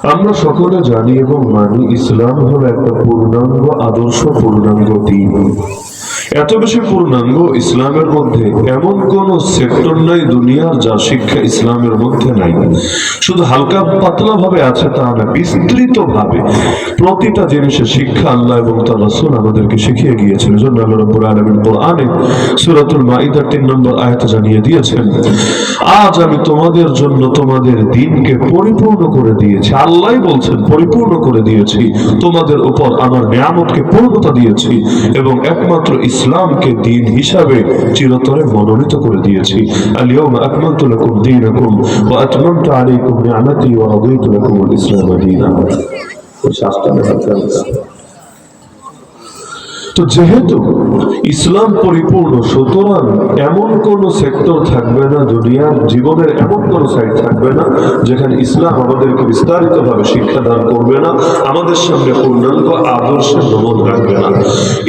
আমরা সকলে জানি এবং মানি ইসলাম হলো একটা পূর্ণাঙ্গ আদর্শ, পূর্ণাঙ্গ দিন। এত বেশি পূর্ণাঙ্গ ইসলামের মধ্যে এমন কোন সেক্টর নাই দুনিয়ার যা শিক্ষা ইসলামের মধ্যে নাই। শুধু হালকা পাতলা ভাবে আছে তা না, বিস্তৃত ভাবে প্রতিটা জিনিসের শিক্ষা আল্লাহ এবং তার রাসূল আমাদেরকে শিখিয়ে গিয়েছেন। এজন্য আল্লাহ রাব্বুল আলামিন কোরআনে সূরাতুল মাইদার 3 নম্বর আয়াতে জানিয়ে দিয়েছেন, আজ আমি তোমাদের জন্য তোমাদের দ্বীনকে পরিপূর্ণ করে দিয়েছি। আল্লাহই বলছেন পরিপূর্ণ করে দিয়েছি, তোমাদের উপর আমার নিয়ামতকে পূর্ণতা দিয়েছি এবং একমাত্র ইসলামকে দ্বীন হিসাবে চিরতরে মনোনীত করে দিয়েছি। আল-ইয়াওমা আকমালতু লাকুম দীনাকুম ওয়া আতমামতু আলাইকুম নি'মাতি ওয়া রাদিতু লাকুমুল ইসলাম দীনান। তো যেহেতু ইসলাম পরিপূর্ণ, সুতরাং এমন কোন সেক্টর থাকবে না দুনিয়ার জীবনের, এমন কোন সাইড থাকবে না যেখানে ইসলাম আমাদেরকে বিস্তারিত ভাবে শিক্ষা দান করবে না, আমাদের সামনে পূর্ণাঙ্গ আদর্শের নমুন রাখবে না।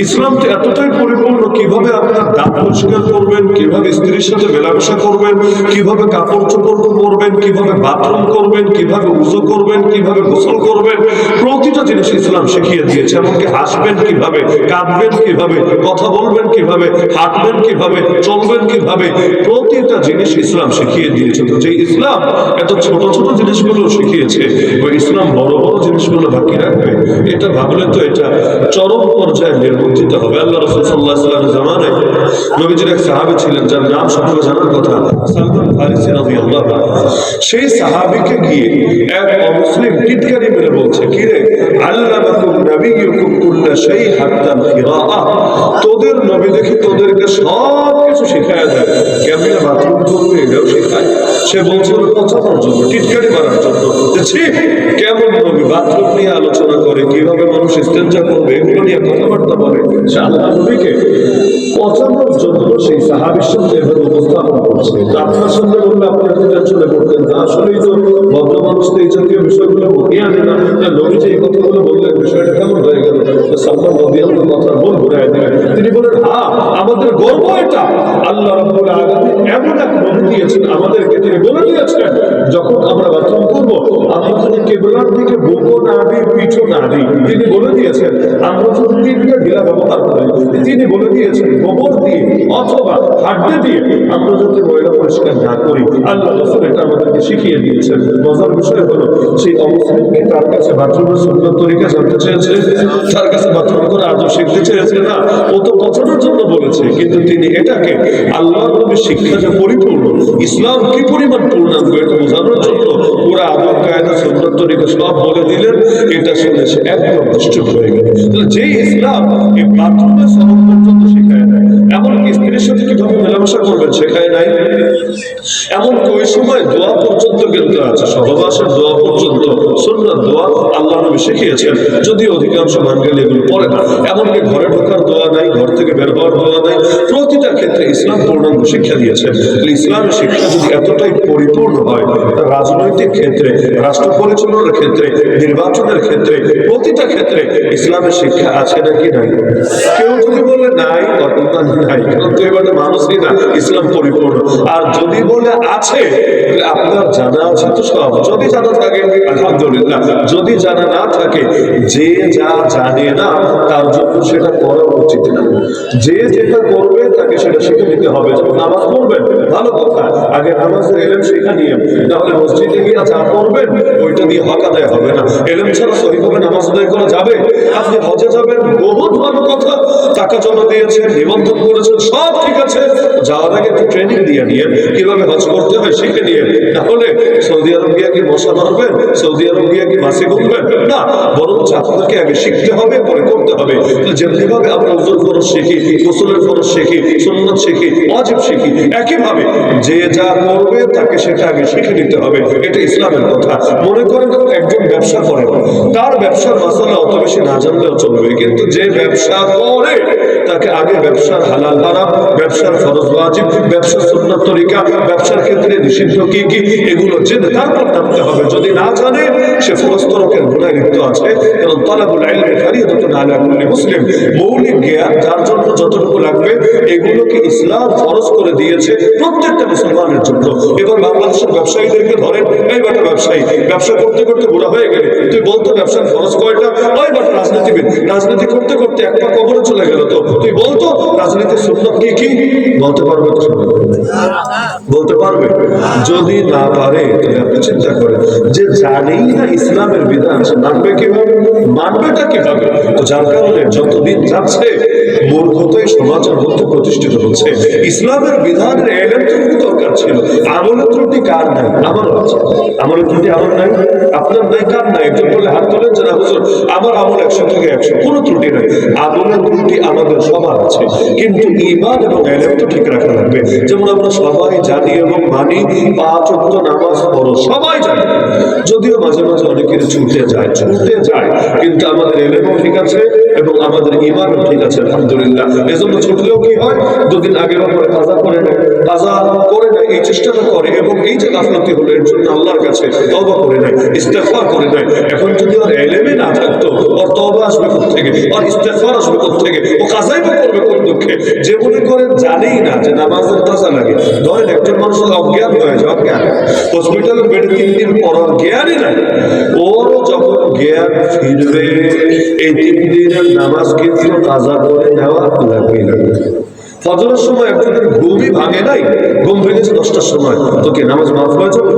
ইসলাম তো এতটাই পরিপূর্ণ, কিভাবে আপনার দাঁত পরিষ্কার করবেন, কিভাবে স্ত্রীর সাথে মেলামেশা করবেন, কিভাবে কাপড় চোপড় পরবেন, কিভাবে বাথরুম করবেন, কিভাবে উযু করবেন, কিভাবে গোসল করবেন, প্রতিটা জিনিস ইসলাম শিখিয়ে দিয়েছে। এমনকি হাসবেন কিভাবে, কাঁদবেন কিভাবে, কথা বলবেন কিভাবে, হাঁটবেন কিভাবে, চলবেন কিভাবে, প্রতিটা জিনিস ইসলাম শিখিয়ে দিয়েছে। তো যে ইসলাম এত ছোট ছোট জিনিসগুলো শিখিয়েছে, ওই ইসলাম বড় বড় জিনিসগুলো বাকি রাখবে, এটা ভাবলে তো এটা চরম পর্যায়ে নির্বন্ধিত হবে। আল্লাহ রাসূল সাল্লাল্লাহু আলাইহি ওয়াসাল্লামের জামানায় নবীজির এক সাহাবী ছিলেন, যার নাম সকলে জানার কথা, সালমান ফারিসি রাদিয়াল্লাহু আনহু। সেই সাহাবীকে গিয়ে এক অমুসলিম টিটকারি মেরে বলছে, কি রে, আল্লামাকুম নাবিয়্যুকুম কুল্লা শাই হাত্তা কিরাআহ, তোদের নবী দেখি তোদেরকে সব কিছু শিখায় দেয়, কেমনে বাথরুম করবে এটাও শেখায়। সে বলছিল পচানোর জন্য, টিটকারি মারার জন্য, যে কেমন নবী বাথরুম নিয়ে আলোচনা করে, কিভাবে মানুষ ইস্তেঞ্জা করবে এগুলো নিয়ে কথাবার্তা বলে। সে আল্লাহ নবীকে পচানোর জন্য সেই সাহাবীর সামনে এভাবে উপস্থাপন করছে। আপনার সামনে বললে আপনি একটু টেনশনে পড়তেন, আসলেই তো ভদ্র মানুষ তো এই জাতীয় বিষয়গুলো মুখে আনে না, নবী যে এই কথাগুলো বললেন বিষয়টা কেমন হয়ে গেল। সালমান রাদিয়াল্লাহু কথা বল ঘুরায় দিলেন। তিনি বলেন, হ্যাঁ আমাদের গর্ব এটা, আল্লাহ রাব্বুল আলামিন এমন এক নবী দিয়েছেন আমাদেরকে, তিনি বলে দিয়েছেন যখন আমরা বাথরুম করবো আমরা যদি কিবলার দিকে বুকও না দিই, পিঠও না দিই, তিনি বলে দিয়েছেন আমরা যদি তিনটা ঢিলা ব্যবহার করি, তিনি বলে দিয়েছেন গোবর দিয়ে অথবা হাড্ডি দিয়ে আমরা যদি ময়লা পরিষ্কার না করি, আল্লাহ রাসূল এটা আমাদেরকে শিখিয়ে দিয়েছেন। মজার বিষয় হলো সেই অমুসলিমকে তার কাছে বাথরুমের সুন্নত তরিকা জানতে চেয়েছে, তার কাছে বাথরুম করে আদব শিখতে চেয়েছে না, ও তো পছন্দের জন্য বলেছে, কিন্তু তিনি এটাকে আল্লাহর নবীর শিক্ষা যে পরিপূর্ণ, ইসলাম কি পরিমাণ পূর্ণাঙ্গ এটা বোঝানোর জন্য পুরো আদব কায়দা সুন্নত তরিকা সব বলে দিলেন। এটা শুনে সে একদম নিশ্চুপ হয়ে গেল। যেই ইসলাম এই বাথরুমের সনদ পর্যন্ত শেখায় নাই, এমনকি স্ত্রীর সাথে কিভাবে মেলামেশা করবেন শেখায় নাই, এমন ওই সময় দোয়া পর্যন্ত কিন্তু আছে, সহবাসের দোয়া পর্যন্ত সুন্নাত দোয়া আল্লাহ নবী শিখিয়েছেন, যদিও অধিকাংশ বাঙালি এগুলো পড়ে না। এমনকি ঘরে ঢোকার দোয়া নাই, ঘর থেকে বের হওয়ার দোয়া নাই, প্রতিটা ক্ষেত্রে ইসলাম পূর্ণাঙ্গ শিক্ষা দিয়েছেন। ইসলামের শিক্ষা যদি এতটাই পরিপূর্ণ হয়, রাজনৈতিক ক্ষেত্রে, রাষ্ট্র পরিচালনার ক্ষেত্রে, নির্বাচনের ক্ষেত্রে, প্রতিটা ক্ষেত্রে ইসলামের শিক্ষা আছে নাকি নাই? কেউ যদি বলে নাই, নাই, কারণ তো এবার মানুষই না, ইসলাম পরিপূর্ণ। আর যদি বলে আছে, আপনার জানা আছে তো সব, যদি জানা থাকে আলহামদুলিল্লাহ, যদি জানা না থাকে, যে যা জানে না তার জন্য সেটা করা উচিত না। যে যেটা করবে তাকে সেটা শিখে নিতে হবে। যখন নামাজ পড়বেন ভালো কথা, আগে নামাজের এলেম শিখা নিয়ে, তাহলে মসজিদে গিয়ে যা পড়বেন ওইটা দিয়ে হক আদায় হবে না। এলেম ছাড়া সহিভাবে নামাজ আদায় করা যাবে? আপনি হজে যাবেন, বহুত ভালো কথা, টাকা জমা দিয়েছেন, নিবন্ধন করেছেন, সব ঠিক আছে, যাওয়ার আগে একটু ট্রেনিং দিয়ে নিয়ে কিভাবে হজ করতে হয় শিখে নিয়ে, তাহলে সৌদি আরব গিয়ে কি মশা মারবেন, সৌদি আরব গিয়ে কি মাসি ঘুরবেন না, বরঞ্চ আপনাকে আগে শিখতে হবে, পরে করতে হবে। যেমনি ভাবে আমরা ওযুর ফরজ শিখি, গোসলের ফরজ শিখি, সুন্নাত শিখি, ওয়াজিব শিখি, একইভাবে যে যা করবে তাকে সেটা আগে শিখে নিতে হবে। এটা ইসলামের কথা। মনে করেন একজন ব্যবসা করে, তার ব্যবসার মাসালা অত বেশি না জানলেও চলবে, কিন্তু যে ব্যবসা করে তাকে আগে ব্যবসার হালাল হারাম, ব্যবসার ফরজ ওয়াজিব, ব্যবসার সুন্নাত তরিকা, ব্যবসার ক্ষেত্রে নিষিদ্ধ কি কি, এগুলো জেনে তারপর নামতে হবে। যদি না জানে সে ফরস্তরকের গুনায় লিপ্ত আছে। কারণ তালাবুল ইলমি ফারিদাতুন আলা কুল্লি মুসলিম, মৌলিক জ্ঞান যার জন্য যতটুকু লাগবে এগুলোকে ইসলাম ফরজ করে দিয়েছে প্রত্যেকটা মুসলমানের জন্য। এবার বাংলাদেশের ব্যবসায়ীদেরকে ধরেন, এই বেটা ব্যবসায়ী, ব্যবসা করতে করতে বুড়া হয়ে গেলে তুই বলতো ব্যবসার ফরজ কয়টা? ওই বেটা রাজনীতিবিদ, রাজনীতি করতে করতে এক পা কবরে চলে গেল, তো তুই বলতো রাজনীতির সুন্নাত কি কি? বলতে পারবে তো? বলতে পারবে? যদি না পারে তাহলে আপনি চিন্তা করেন যে জানেই না ইসলামের বিধান, সে মানবে কিভাবে? মানবেটা কিভাবে? তো যার কারণে যতদিন যাচ্ছে মূর্খতাই সমাজের মধ্যে প্রতিষ্ঠিত হচ্ছে। ইসলামের বিধানের এলেম তো দরকার ছিল। আমলের ত্রুটি কার নাই? আমারও আছে। আমলের ত্রুটি আমার নাই, আপনার নাই, কার নাই? একজন বলে হাত তোলেন যে না হুজুর আমার আমল 100 থেকে 100, কোনো ত্রুটি নাই। আমলের ত্রুটি আমাদের সবার আছে, কিন্তু ঈমান এবং এলেম তো ঠিক রাখা লাগবে। যেমন আমরা সবাই জানি এবং মানি 5 ওয়াক্ত নামাজ ফরজ, সবাই জানি, যদিও মাঝে মাঝে অনেকের ছুটে যায়, কিন্তু আমাদের এলেমও ঠিক আছে এবং আমাদের ঈমানও ঠিক আছে, আলহামদুলিল্লাহ। এজন্য ছুটলেও কি হয়, দুদিন আগে পরে কাজা করে নেয়, কাজা করে নেয়, এই চেষ্টাটা করে এবং এই যে গাফলতি হলো এর জন্য আল্লাহর কাছে তওবা করে নেয়, ইস্তেগফার করে নেয়। এখন যদি ওর এলেমে না থাকতো, ওর তওবা আসবে কোত্থেকে, ওর ইস্তেগফার আসবে কোত্থেকে, ও কাজাই বা করবে কোন দুঃখে? যে মনে করে জানেই না যে নামাজের কাজা লাগে। ধরেন একজন মানুষ অজ্ঞান হয়ে যায়, অজ্ঞান, হসপিটালে বেডে 3 দিন পর জ্ঞানই নাই, ওরও যখন জ্ঞান ফিরবে এই 3 দিনের নামাজ কিন্তু কাজা করে নেওয়া লাগবে। ফজরের সময় একজনের ঘুমই ভাঙে নাই, ঘুম ভেঙেছে 10টার সময়, তো কি নামাজ মাফ হয়ে যাবে?